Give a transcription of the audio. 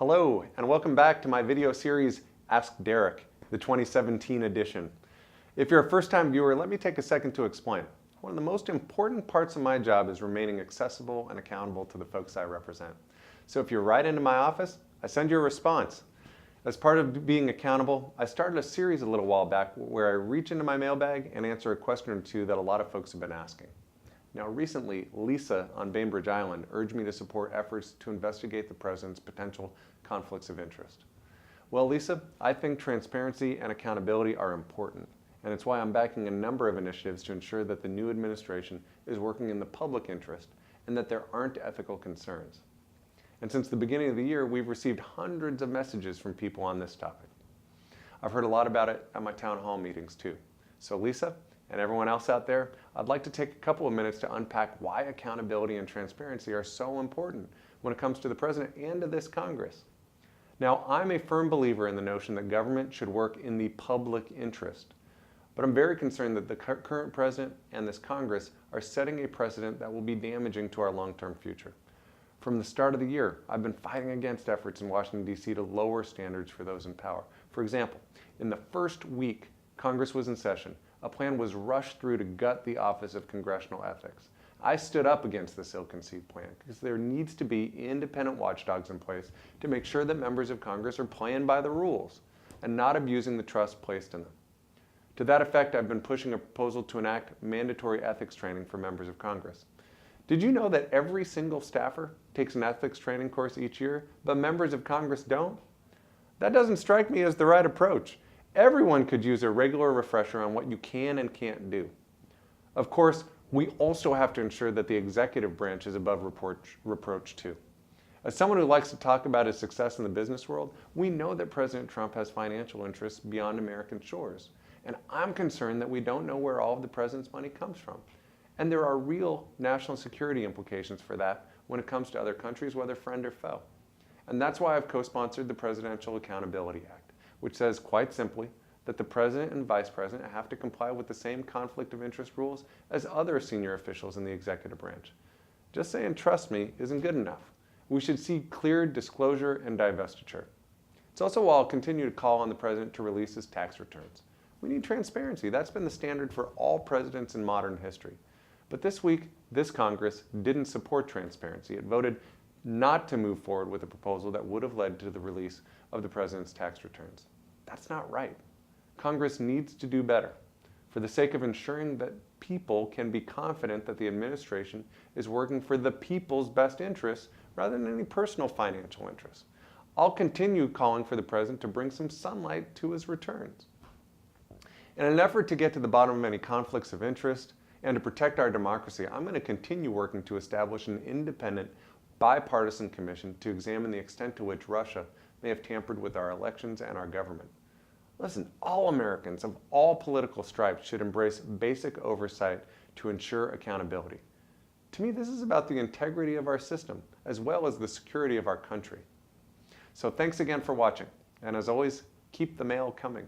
Hello, and welcome back to my video series, Ask Derek, the 2017 edition. If you're a first-time viewer, let me take a second to explain. One of the most important parts of my job is remaining accessible and accountable to the folks I represent. So if you write into my office, I send you a response. As part of being accountable, I started a series a little while back where I reach into my mailbag and answer a question or two that a lot of folks have been asking. Now recently, Lisa on Bainbridge Island urged me to support efforts to investigate the president's potential conflicts of interest. Well, Lisa, I think transparency and accountability are important, and it's why I'm backing a number of initiatives to ensure that the new administration is working in the public interest and that there aren't ethical concerns. And since the beginning of the year, we've received hundreds of messages from people on this topic. I've heard a lot about it at my town hall meetings too. So Lisa, and everyone else out there, I'd like to take a couple of minutes to unpack why accountability and transparency are so important when it comes to the president and to this Congress. Now, I'm a firm believer in the notion that government should work in the public interest, but I'm very concerned that the current president and this Congress are setting a precedent that will be damaging to our long-term future. From the start of the year, I've been fighting against efforts in Washington, D.C. to lower standards for those in power. For example, in the first week Congress was in session, a plan was rushed through to gut the Office of Congressional Ethics. I stood up against this ill-conceived plan because there needs to be independent watchdogs in place to make sure that members of Congress are playing by the rules and not abusing the trust placed in them. To that effect, I've been pushing a proposal to enact mandatory ethics training for members of Congress. Did you know that every single staffer takes an ethics training course each year, but members of Congress don't? That doesn't strike me as the right approach. Everyone could use a regular refresher on what you can and can't do. Of course, we also have to ensure that the executive branch is above reproach too. As someone who likes to talk about his success in the business world, we know that President Trump has financial interests beyond American shores. And I'm concerned that we don't know where all of the president's money comes from. And there are real national security implications for that when it comes to other countries, whether friend or foe. And that's why I've co-sponsored the Presidential Accountability Act, which says quite simply that the president and vice president have to comply with the same conflict of interest rules as other senior officials in the executive branch. Just saying trust me isn't good enough. We should see clear disclosure and divestiture. It's also why I'll continue to call on the president to release his tax returns. We need transparency. That's been the standard for all presidents in modern history. But this week, this Congress didn't support transparency. It voted not to move forward with a proposal that would have led to the release of the president's tax returns. That's not right. Congress needs to do better for the sake of ensuring that people can be confident that the administration is working for the people's best interests rather than any personal financial interests. I'll continue calling for the president to bring some sunlight to his returns. In an effort to get to the bottom of any conflicts of interest and to protect our democracy, I'm going to continue working to establish an independent, bipartisan commission to examine the extent to which Russia may have tampered with our elections and our government. Listen, all Americans of all political stripes should embrace basic oversight to ensure accountability. To me, this is about the integrity of our system as well as the security of our country. So thanks again for watching, and as always, keep the mail coming.